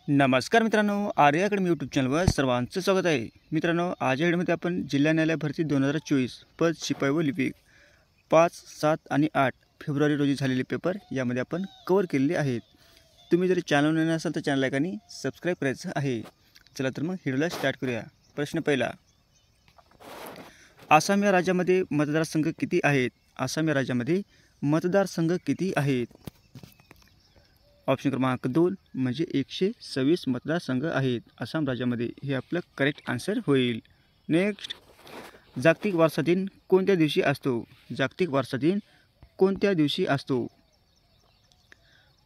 नमस्कार मित्रांनो, आर्य academy YouTube चॅनलवर सर्वांचं स्वागत आहे. मित्रांनो, आज या व्हिडिओमध्ये आपण जिल्हा न्यायालय भरती 2024 पद शिपाई व लिपिक 5, 7 आणि 8 फेब्रुवारी रोजी झालेले पेपर यामध्ये आपण कव्हर केलेले आहेत. तुम्ही जर चॅनल नवीन असाल तर चॅनल लाईक आणि सबस्क्राईब करायचं आहे. चला तर मग व्हिडिओला स्टार्ट करूया. प्रश्न पहिला, आसाम या राज्यामध्ये मतदारसंघ किती आहेत? आसाम या राज्यामध्ये मतदारसंघ किती आहेत? ऑप्शन क्रमांक 2 म्हणजे 126 मतदारसंघ आहेत आसाम राज्यामध्ये. हे आपलं करेक्ट आन्सर होईल. नेक्स्ट, जागतिक वारसा दिन कोणत्या दिवशी असतो? जागतिक वारसा दिन कोणत्या दिवशी असतो?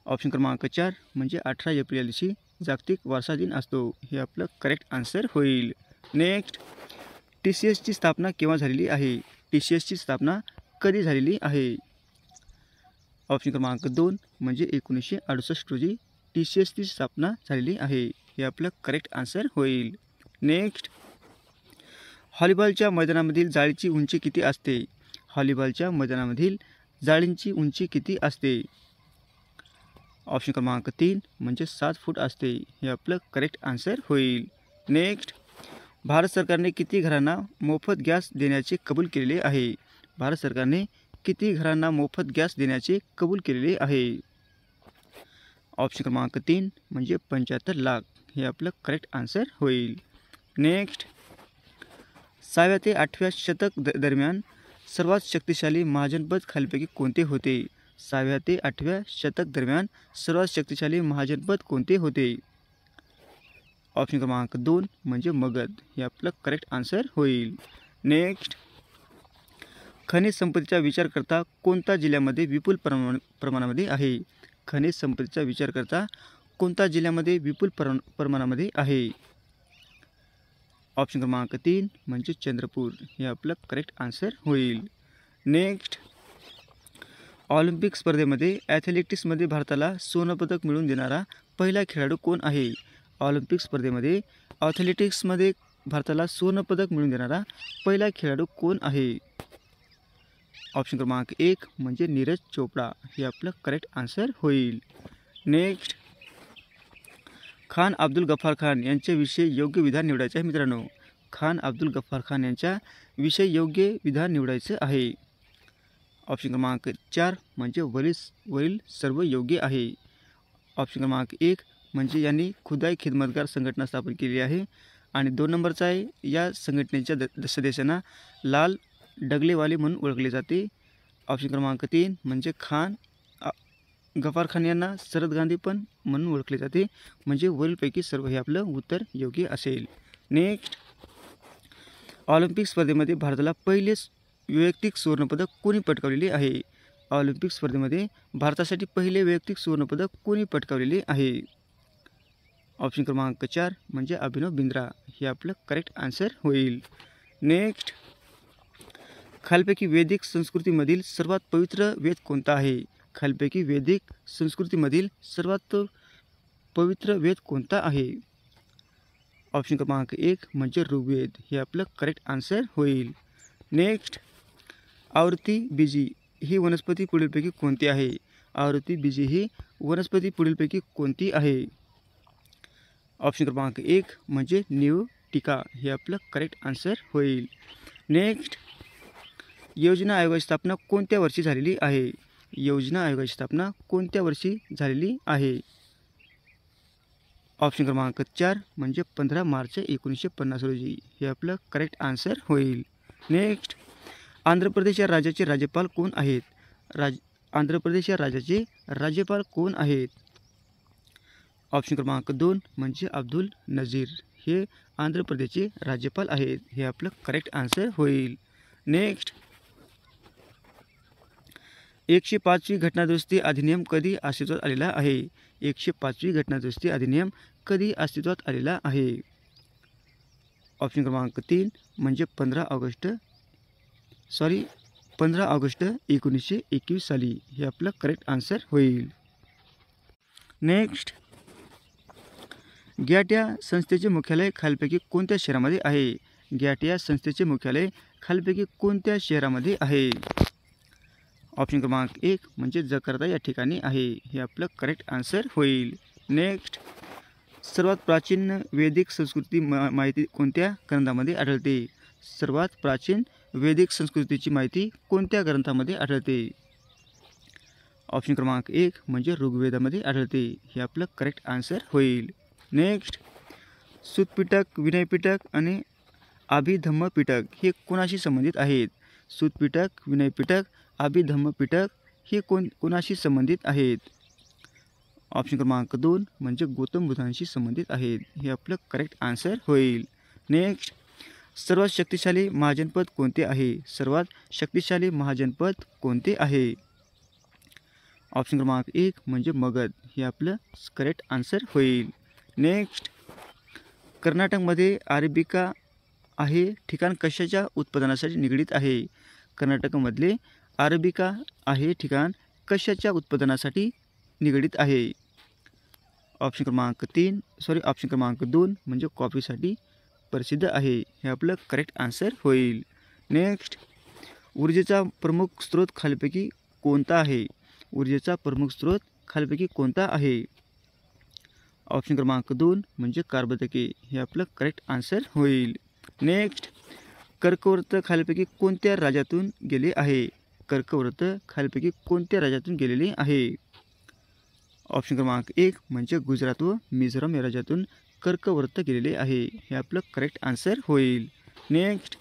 ऑप्शन क्रमांक 4 म्हणजे 18 एप्रिल या दिवशी जागतिक वारसा दिन असतो. हे आपलं करेक्ट आन्सर होईल. नेक्स्ट, TCSची स्थापना केव्हा झालेली आहे? TCSची स्थापना कधी झालेली आहे? ऑप्शन क्रमांक 2 म्हणजे 1968 रोजी TCSची स्थापना झालेली आहे. हे आपलं करेक्ट आन्सर होईल. नेक्स्ट, व्हॉलीबॉलच्या मैदानामधील जाळीची उंची किती असते? व्हॉलीबॉलच्या मैदानामधील जाळींची उंची किती असते? ऑप्शन क्रमांक 3 म्हणजे 7 फूट असते. हे आपलं करेक्ट आन्सर होईल. नेक्स्ट, भारत सरकारने किती घरांना मोफत गॅस देण्याचे कबूल केलेले आहे? भारत सरकारने किती घरांना मोफत गॅस देण्याचे कबूल केलेले आहे? ऑप्शन क्रमांक 3 म्हणजे 75 लाख. हे आपलं करेक्ट आन्सर होईल. नेक्स्ट, 6व्या ते 8व्या शतक दरम्यान सर्वात शक्तिशाली महाजनपद खालीलपैकी कोणते होते? 6व्या ते 8व्या शतक दरम्यान सर्वात शक्तिशाली महाजनपद कोणते होते? ऑप्शन क्रमांक 2 म्हणजे मगध. हे आपलं करेक्ट आन्सर होईल. नेक्स्ट, खनिज संपत्तीचा विचार करता कोणत्या जिल्ह्यामध्ये विपुल प्रमाणामध्ये आहे? खनिज संपत्तीचा विचार करता कोणत्या जिल्ह्यामध्ये विपुल प्रमाणामध्ये आहे? ऑप्शन क्रमांक 3 म्हणजे चंद्रपूर. हे आपलं करेक्ट आन्सर होईल. नेक्स्ट, ऑलिम्पिक स्पर्धेमध्ये ॲथलेटिक्समध्ये भारताला सुवर्णपदक मिळवून देणारा पहिला खेळाडू कोण आहे? ऑलिम्पिक स्पर्धेमध्ये ॲथलेटिक्समध्ये भारताला सुवर्णपदक मिळवून देणारा पहिला खेळाडू कोण आहे? ऑप्शन क्रमांक 1 म्हणजे नीरज चोपडा. हे आपलं करेक्ट आन्सर होईल. नेक्स्ट, खान अब्दुल गफ्फार खान यांच्याविषयी योग्य विधान निवडायचं आहे. मित्रांनो, खान अब्दुल गफ्फार खान यांच्याविषयी योग्य विधान निवडायचं आहे. ऑप्शन क्रमांक 4 म्हणजे वरील सर्व योग्य आहे. ऑप्शन क्रमांक 1 म्हणजे यांनी खुदाई खिदमतगार संघटना स्थापन केली आहे. आणि 2 नंबरचा आहे, या संघटनेच्या सदस्यांना लाल डगलेवाले म्हणून ओळखले जाते. ऑप्शन क्रमांक 3 म्हणजे गफ्फार खान यांना शरद गांधी पण म्हणून ओळखले जाते. म्हणजे वरीलपैकी सर्व हे आपलं उत्तर योग्य असेल. नेक्स्ट, ऑलिम्पिक स्पर्धेमध्ये भारताला पहिलेच वैयक्तिक सुवर्णपदक कोणी पटकावलेले आहे? ऑलिम्पिक स्पर्धेमध्ये भारतासाठी पहिले वैयक्तिक सुवर्णपदक कोणी पटकावलेले आहे? ऑप्शन क्रमांक 4 म्हणजे अभिनव बिंद्रा. हे आपलं करेक्ट आन्सर होईल. नेक्स्ट, खालीलपैकी वैदिक संस्कृतीमधील सर्वात पवित्र वेद कोणता आहे? खालीलपैकी वैदिक संस्कृतीमधील सर्वात पवित्र वेद कोणता आहे? ऑप्शन क्रमांक 1 म्हणजे ऋग्वेद. हे आपलं करेक्ट आन्सर होईल. नेक्स्ट, आवृत्ती बीजी ही वनस्पती पुढीलपैकी कोणती आहे? आवृत्ती बीजी ही वनस्पती पुढीलपैकी कोणती आहे? ऑप्शन क्रमांक 1 म्हणजे न्यूटिका. हे आपलं करेक्ट आन्सर होईल. नेक्स्ट, योजना आयोगाची स्थापना कोणत्या वर्षी झालेली आहे? योजना आयोगाची स्थापना कोणत्या वर्षी झालेली आहे? ऑप्शन क्रमांक 4 म्हणजे 15 मार्च 1950 रोजी. हे आपलं करेक्ट आन्सर होईल. नेक्स्ट, आंध्र प्रदेश या राज्याचे राज्यपाल कोण आहेत? आंध्र प्रदेश या राज्याचे राज्यपाल कोण आहेत? ऑप्शन क्रमांक 2 म्हणजे अब्दुल नझीर. हे आंध्र प्रदेशचे राज्यपाल आहेत. हे आपलं करेक्ट आन्सर होईल. नेक्स्ट, 105वी घटनादुरुस्ती अधिनियम कधी अस्तित्वात आलेला आहे? 105वी घटनादुरुस्ती अधिनियम कधी अस्तित्वात आलेला आहे? ऑप्शन क्रमांक 3 म्हणजे 15 ऑगस्ट 1921 साली. हे आपलं करेक्ट आन्सर होईल. नेक्स्ट, गॅट या संस्थेचे मुख्यालय खालीलपैकी कोणत्या शहरामध्ये आहे? गॅट या संस्थेचे मुख्यालय खालीलपैकी कोणत्या शहरामध्ये आहे? ऑप्शन क्रमांक 1 म्हणजे जकार्ता या ठिकाणी आहे. हे आपलं करेक्ट आन्सर होईल. नेक्स्ट, सर्वात प्राचीन वैदिक संस्कृती माहिती कोणत्या ग्रंथामध्ये आढळते? सर्वात प्राचीन वैदिक संस्कृतीची माहिती कोणत्या ग्रंथामध्ये आढळते? ऑप्शन क्रमांक 1 म्हणजे ऋग्वेदामध्ये आढळते. हे आपलं करेक्ट आन्सर होईल. नेक्स्ट, सूतपिटक, विनयपिटक आणि अभिधम्मपिटक हे कोणाशी संबंधित आहेत? सूतपिटक, विनयपिटक, अभिधम्मपिटक हे कोणाशी संबंधित आहेत? ऑप्शन क्रमांक 2 म्हणजे गौतम बुद्धांशी संबंधित आहेत. हे आपलं करेक्ट आन्सर होईल. नेक्स्ट, सर्वात शक्तिशाली महाजनपद कोणते आहे? सर्वात शक्तिशाली महाजनपद कोणते आहे? ऑप्शन क्रमांक 1 म्हणजे मगध. हे आपलं करेक्ट आन्सर होईल. नेक्स्ट, कर्नाटकमध्ये अरेबिका आहे ठिकाण कशाच्या उत्पादनासाठी निगडीत आहे? कर्नाटकमधले अरेबिका आहे ठिकाण कशाच्या उत्पादनासाठी निगडीत आहे? ऑप्शन क्रमांक 2 म्हणजे कॉफीसाठी प्रसिद्ध आहे. हे आपलं करेक्ट आन्सर होईल. नेक्स्ट, ऊर्जेचा प्रमुख स्रोत खालीलपैकी कोणता आहे? ऊर्जेचा प्रमुख स्रोत खालीलपैकी कोणता आहे? ऑप्शन क्रमांक 2 म्हणजे कर्बोदके. हे आपलं करेक्ट आन्सर होईल. नेक्स्ट, कर्कवृत्त खालीलपैकी कोणत्या राज्यातून गेले आहे? कर्कवृत्त खालीलपैकी कोणत्या राज्यातून गेलेले आहे? ऑप्शन क्रमांक 1 म्हणजे गुजरात व मिझोराम या राज्यातून कर्कवृत्त गेलेले आहे. हे आपलं करेक्ट आन्सर होईल. नेक्स्ट,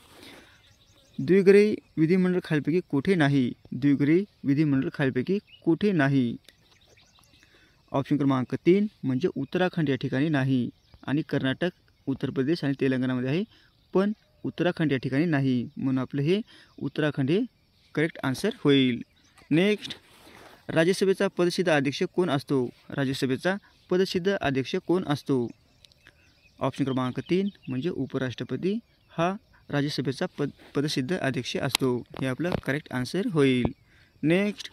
द्विग्रही विधिमंडळ खालीलपैकी कुठे नाही? द्विग्रही विधिमंडळ खालीलपैकी कुठे नाही? ऑप्शन क्रमांक 3 म्हणजे उत्तराखंड या ठिकाणी नाही आणि कर्नाटक, उत्तर प्रदेश आणि तेलंगणामध्ये आहे, पण उत्तराखंड या ठिकाणी नाही, म्हणून आपलं हे उत्तराखंड हे करेक्ट आन्सर होईल. नेक्स्ट, राज्यसभेचा पदसिद्ध अध्यक्ष कोण असतो? राज्यसभेचा पदसिद्ध अध्यक्ष कोण असतो? ऑप्शन क्रमांक 3 म्हणजे उपराष्ट्रपती हा राज्यसभेचा पदसिद्ध अध्यक्ष असतो. हे आपलं करेक्ट आन्सर होईल. नेक्स्ट,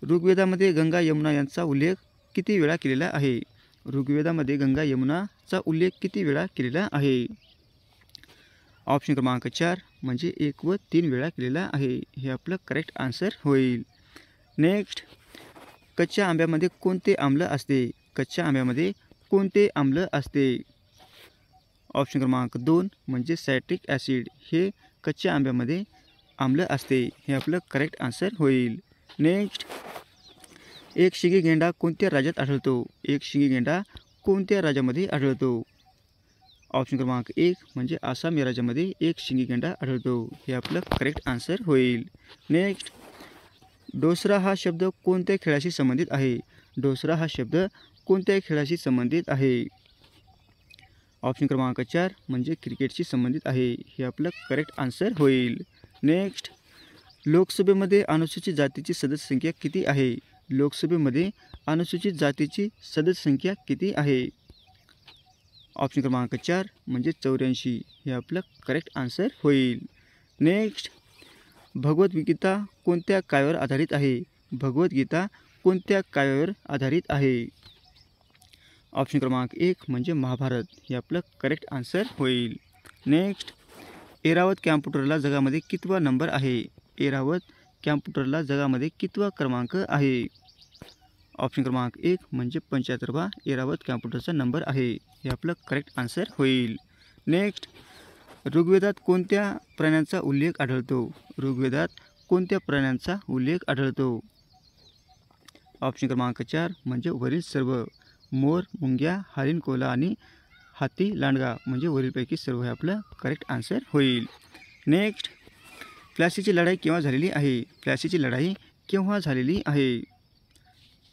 ऋग्वेदामध्ये गंगा यमुना यांचा उल्लेख किती वेळा केलेला आहे? ऋग्वेदामध्ये गंगा यमुनाचा उल्लेख किती वेळा केलेला आहे? ऑप्शन क्रमांक 4 म्हणजे 1 व 3 वेळा केलेला आहे. हे आपलं करेक्ट आन्सर होईल. नेक्स्ट, कच्च्या आंब्यामध्ये कोणते आम्ल असते? कच्च्या आंब्यामध्ये कोणते आम्ल असते? ऑप्शन क्रमांक 2 म्हणजे सायट्रिक ॲसिड. हे कच्च्या आंब्यामध्ये आम्ल असते. हे आपलं करेक्ट आन्सर होईल. नेक्स्ट, एक शिंगी गेंडा कोणत्या राज्यात आढळतो? एक शिंगी गेंडा कोणत्या राज्यामध्ये आढळतो? ऑप्शन क्रमांक 1 म्हणजे आसाम या राज्यामध्ये एक शिंगी गेंडा आढळतो. हे आपलं करेक्ट आन्सर होईल. नेक्स्ट, डोसरा हा शब्द कोणत्या खेळाशी संबंधित आहे? डोसरा हा शब्द कोणत्या खेळाशी संबंधित आहे? ऑप्शन क्रमांक 4 म्हणजे क्रिकेटशी संबंधित आहे. हे आपलं करेक्ट आन्सर होईल. नेक्स्ट, लोकसभेमध्ये अनुसूचित जातीची सदस्य संख्या किती आहे? लोकसभेमध्ये अनुसूचित जातीची सदस्य संख्या किती आहे? ऑप्शन क्रमांक 4 म्हणजे 84. हे आपलं करेक्ट आन्सर होईल. नेक्स्ट, भगवद्गीता कोणत्या काव्यावर आधारित आहे? भगवद्गीता कोणत्या काव्यावर आधारित आहे? ऑप्शन क्रमांक 1 म्हणजे महाभारत. हे आपलं करेक्ट आन्सर होईल. नेक्स्ट, ऐरावत कॅम्प्युटरला जगामध्ये कितवा नंबर आहे? ऐरावत कॅम्प्युटरला जगामध्ये कितवा क्रमांक आहे? ऑप्शन क्रमांक 1 म्हणजे 75वा ऐरावत कॅम्प्युटरचा नंबर आहे. हे आपलं करेक्ट आन्सर होईल. नेक्स्ट, ऋग्वेदात कोणत्या प्राण्यांचा उल्लेख आढळतो? ऋग्वेदात कोणत्या प्राण्यांचा उल्लेख आढळतो? ऑप्शन क्रमांक 4 म्हणजे वरील सर्व. मोर, मुंग्या, हरिण, कोल्हा आणि हाती, लांडगा म्हणजे वरीलपैकी सर्व. हे आपलं करेक्ट आन्सर होईल. नेक्स्ट, प्लासीची लढाई केव्हा झालेली आहे? प्लासीची लढाई केव्हा झालेली आहे?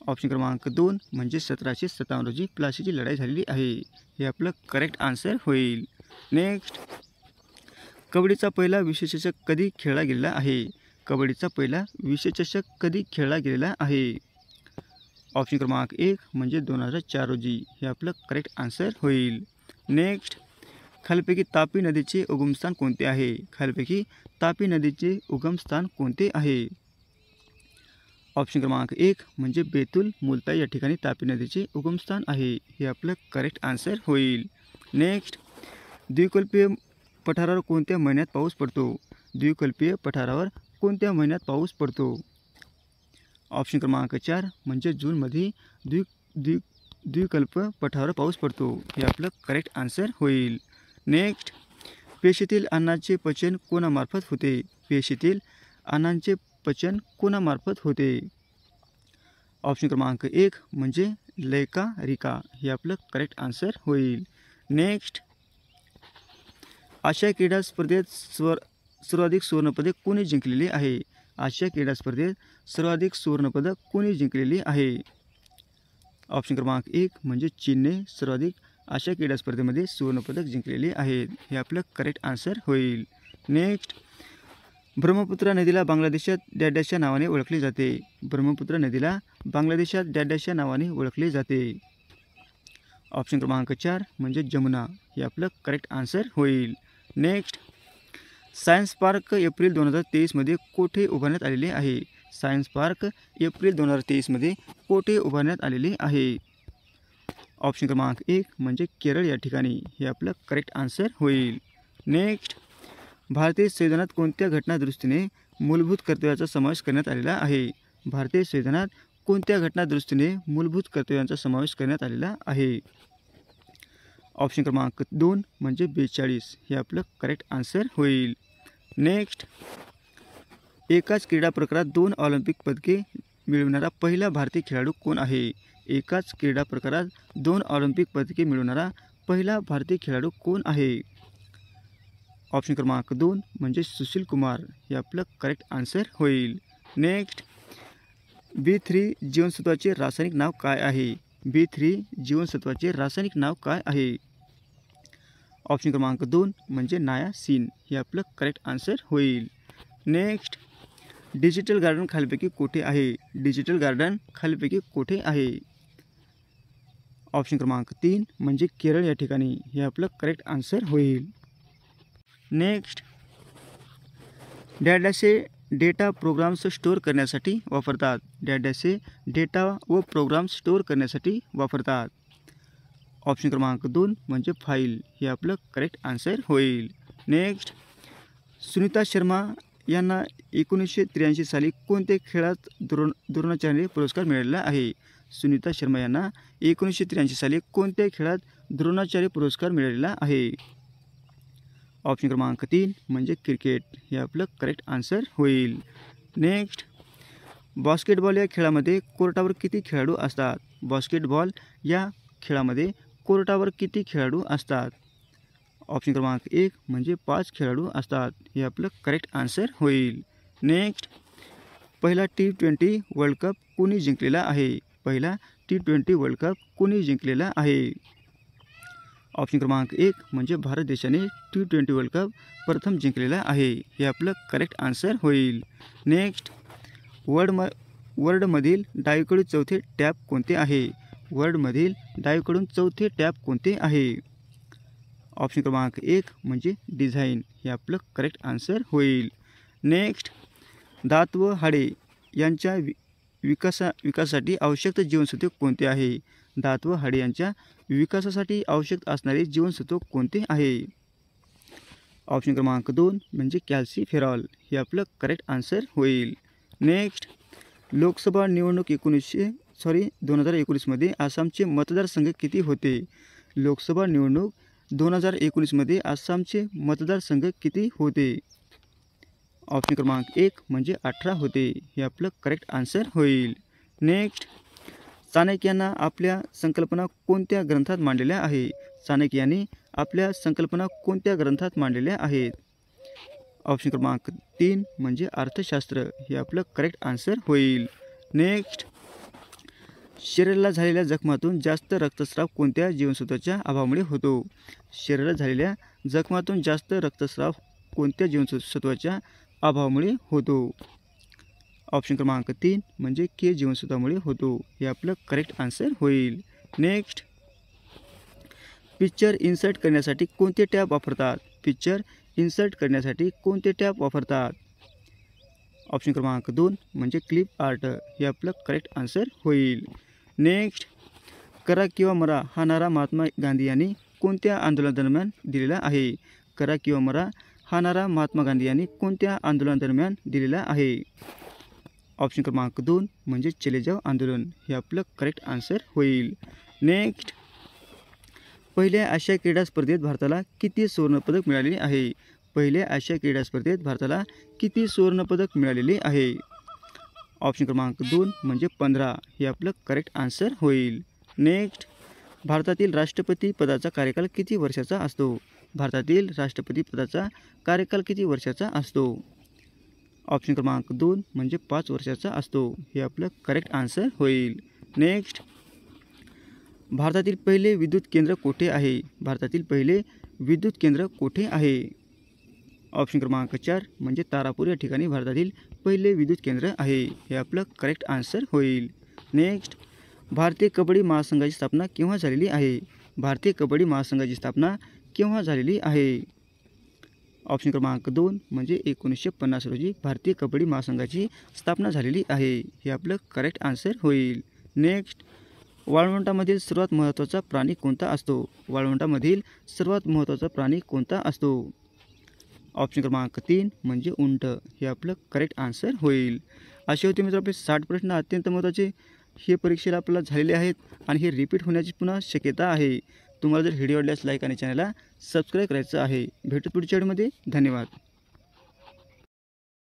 ऑप्शन क्रमांक 2 म्हणजे 1757 रोजी प्लासीची लढाई झालेली आहे. हे आपलं करेक्ट आन्सर होईल. नेक्स्ट, कबड्डीचा पहिला विश्वचषक कधी खेळला गेलेला आहे? कबड्डीचा पहिला विश्वचषक कधी खेळला गेलेला आहे? ऑप्शन क्रमांक 1 म्हणजे 2004 रोजी. हे आपलं करेक्ट आन्सर होईल. नेक्स्ट, खालीलपैकी तापी नदीचे उगमस्थान कोणते आहे? खालीलपैकी तापी नदीचे उगमस्थान कोणते आहे? ऑप्शन क्रमांक 1 म्हणजे बेतुल मुलताई या ठिकाणी तापी नदीचे उगमस्थान आहे. हे आपलं करेक्ट आन्सर होईल. नेक्स्ट, द्विकल्पीय पठारावर कोणत्या महिन्यात पाऊस पडतो? द्विकल्पीय पठारावर कोणत्या महिन्यात पाऊस पडतो? ऑप्शन क्रमांक 4 म्हणजे जूनमध्ये द्विकल्प पठारावर पाऊस पडतो हे आपलं करेक्ट आन्सर होईल. नेक्स्ट, पेशीतील अन्नाचे पचन कोणामार्फत होते? पेशीतील अन्नाचे पचन कोणामार्फत होते? ऑप्शन क्रमांक 1 म्हणजे लैकारिका हे आपलं करेक्ट आन्सर होईल. नेक्स्ट, आशिया क्रीडा स्पर्धेत सर्वाधिक सुवर्णपदक कोणी जिंकलेली आहे? आशिया क्रीडा स्पर्धेत सर्वाधिक सुवर्णपदक कोणी जिंकलेली आहे? ऑप्शन क्रमांक 1 म्हणजे चीनने सर्वाधिक आशिया क्रीडा स्पर्धेमध्ये सुवर्णपदक जिंकलेले आहेत हे आपलं करेक्ट आन्सर होईल. नेक्स्ट, ब्रह्मपुत्रा नदीला बांगलादेशात डॅडॅशच्या नावाने ओळखले जाते? ब्रह्मपुत्रा नदीला बांगलादेशात डॅडॅशच्या नावाने ओळखले जाते? ऑप्शन क्रमांक 4 म्हणजे जमुना हे आपलं करेक्ट आन्सर होईल. नेक्स्ट, सायन्स पार्क एप्रिल 2023 कोठे उभारण्यात आलेले आहे? सायन्स पार्क एप्रिल 2023 कोठे उभारण्यात आलेले आहे? ऑप्शन क्रमांक 1 म्हणजे केरळ या ठिकाणी हे आपलं करेक्ट आन्सर होईल. नेक्स्ट, भारतीय संविधानात कोणत्या घटना दुरुस्तीने मूलभूत कर्तव्याचा समावेश करण्यात आलेला आहे? भारतीय संविधानात कोणत्या घटना दुरुस्तीने मूलभूत कर्तव्यांचा समावेश करण्यात आलेला आहे? ऑप्शन क्रमांक 2 म्हणजे 42 हे आपलं करेक्ट आन्सर होईल. नेक्स्ट, एकाच क्रीडा प्रकारात 2 ऑलिम्पिक पदके मिळवणारा पहिला भारतीय खेळाडू कोण आहे? एकाच क्रीडा प्रकारात 2 ऑलिम्पिक पदके मिळवणारा पहिला भारतीय खेळाडू कोण आहे? ऑप्शन क्रमांक 2 म्हणजे सुशील कुमार हे आपलं करेक्ट आन्सर होईल. नेक्स्ट, B3 जीवनसत्वाचे रासायनिक नाव काय आहे? B3 जीवनसत्वाचे रासायनिक नाव काय आहे? ऑप्शन क्रमांक 2 म्हणजे नायासिन हे आपलं करेक्ट आन्सर होईल. नेक्स्ट, डिजिटल गार्डन खालीलपैकी कोठे आहे? डिजिटल गार्डन खालीलपैकी कोठे आहे? ऑप्शन क्रमांक 3 म्हणजे केरळ या ठिकाणी हे आपलं करेक्ट आन्सर होईल. नेक्स्ट, डॅडॅशे डेटा प्रोग्राम्स स्टोअर करण्यासाठी वापरतात? डॅडॅशे डेटा व प्रोग्राम्स स्टोअर करण्यासाठी वापरतात? ऑप्शन क्रमांक 2 म्हणजे फाईल हे आपलं करेक्ट आन्सर होईल. नेक्स्ट, सुनीता शर्मा यांना 1983 साली कोणत्या खेळात द्रोणाचार्य पुरस्कार मिळालेला आहे? सुनीता शर्मा यांना 1983 साली कोणत्या खेळात द्रोणाचार्य पुरस्कार मिळालेला आहे? ऑप्शन क्रमांक 3 म्हणजे क्रिकेट हे आपलं करेक्ट आन्सर होईल. नेक्स्ट, बास्केटबॉल या खेळामध्ये कोर्टावर किती खेळाडू असतात? बास्केटबॉल या खेळामध्ये कोर्टावर किती खेळाडू असतात? ऑप्शन क्रमांक 1 म्हणजे 5 खेळाडू असतात हे आपलं करेक्ट आन्सर होईल. नेक्स्ट, पहिला T20 वर्ल्ड कप कोणी जिंकलेला आहे? पहिला T20 वर्ल्ड कप कोणी जिंकलेला आहे? ऑप्शन क्रमांक 1 म्हणजे भारत देशाने T20 वर्ल्ड कप प्रथम जिंकलेला आहे हे आपलं करेक्ट आन्सर होईल. नेक्स्ट, वर्ल्डमधील डावीकडील चौथे टॅब कोणते आहे? वर्ल्डमधील डावीकडून चौथे टॅब कोणते आहे? ऑप्शन क्रमांक 1 म्हणजे डिझाईन हे आपलं करेक्ट आन्सर होईल. नेक्स्ट, दात व हाडे यांच्या विकासासाठी आवश्यक जीवनसत्व कोणते आहे? दात व हाडे यांच्या विकासासाठी आवश्यक असणारे जीवनसत्व कोणते आहे? ऑप्शन क्रमांक 2 म्हणजे कॅल्सिफेरॉल हे आपलं करेक्ट आन्सर होईल. नेक्स्ट, लोकसभा निवडणूक 2019 आसामचे मतदारसंघ किती होते? लोकसभा निवडणूक 2019 आसामचे मतदारसंघ किती होते? ऑप्शन क्रमांक 1 म्हणजे 18 होते हे आपलं करेक्ट आन्सर होईल. नेक्स्ट, चाणक्यानं आपल्या संकल्पना कोणत्या ग्रंथात मांडलेल्या आहे? चाणक्याने आपल्या संकल्पना कोणत्या ग्रंथात मांडलेल्या आहेत? ऑप्शन क्रमांक 3 म्हणजे अर्थशास्त्र हे आपलं करेक्ट आन्सर होईल. नेक्स्ट, शरीराला झालेल्या जखमातून जास्त रक्तस्राव कोणत्या जीवनसत्वाच्या अभावामुळे होतो? शरीराला झालेल्या जखमातून जास्त रक्तस्राव कोणत्या जीवनसत्वाच्या अभावामुळे होतो? ऑप्शन क्रमांक 3 म्हणजे के जीवनसत्वामुळे होतो हे आपलं करेक्ट आन्सर होईल. नेक्स्ट, पिक्चर इन्सर्ट करण्यासाठी कोणते टॅब वापरतात? पिक्चर इन्सर्ट करण्यासाठी कोणते टॅब वापरतात? ऑप्शन क्रमांक 2 म्हणजे क्लिप आर्ट हे आपलं करेक्ट आन्सर होईल. नेक्स्ट, करा किंवा मरा हा नारा महात्मा गांधी यांनी कोणत्या आंदोलनादरम्यान दिलेला आहे? करा किंवा मरा हा नारा महात्मा गांधी यांनी कोणत्या आंदोलनादरम्यान दिलेला आहे? ऑप्शन क्रमांक 2 म्हणजे चले जाव आंदोलन हे आपलं करेक्ट आन्सर होईल. नेक्स्ट, पहिल्या आशिया क्रीडा स्पर्धेत भारताला किती सुवर्णपदक मिळालेले आहे? पहिल्या आशिया क्रीडा स्पर्धेत भारताला किती सुवर्णपदक मिळालेले आहे? ऑप्शन क्रमांक 2 म्हणजे 15 हे आपलं करेक्ट आन्सर होईल. नेक्स्ट, भारतातील राष्ट्रपती पदाचा कार्यकाल किती वर्षाचा असतो? भारतातील राष्ट्रपती पदाचा कार्यकाल किती वर्षाचा असतो? ऑप्शन क्रमांक 2 म्हणजे 5 वर्षाचा असतो. हे आपलं करेक्ट आन्सर होईल. नेक्स्ट, भारतातील पहिले विद्युत केंद्र कोठे आहे? भारतातील पहिले विद्युत केंद्र कोठे आहे? ऑप्शन क्रमांक 4 म्हणजे तारापूर या ठिकाणी भारतातील पहिले विद्युत केंद्र आहे. हे आपलं करेक्ट आन्सर होईल. नेक्स्ट, भारतीय कबड्डी महासंघाची स्थापना केव्हा झालेली आहे? भारतीय कबड्डी महासंघाची स्थापना केव्हा झालेली आहे? ऑप्शन क्रमांक 2 म्हणजे 1950 रोजी भारतीय कबड्डी महासंघाची स्थापना झालेली आहे. हे आपलं करेक्ट आन्सर होईल. नेक्स्ट, वाळवंटामधील सर्वात महत्त्वाचा प्राणी कोणता असतो? वाळवंटामधील सर्वात महत्त्वाचा प्राणी कोणता असतो? ऑप्शन क्रमांक 3 म्हणजे उंट. हे आपलं करेक्ट आन्सर होईल. असे होते मित्र आपले 60 प्रश्न अत्यंत महत्त्वाचे हे परीक्षेला आपल्याला झालेले आहेत आणि हे रिपीट होण्याची पुन्हा शक्यता आहे. तुम्हाला जर व्हिडिओ आवडल्यास लाईक आणि चॅनलला सबस्क्राईब करायचं आहे. भेटू पुढच्या व्हिडिओमध्ये. धन्यवाद.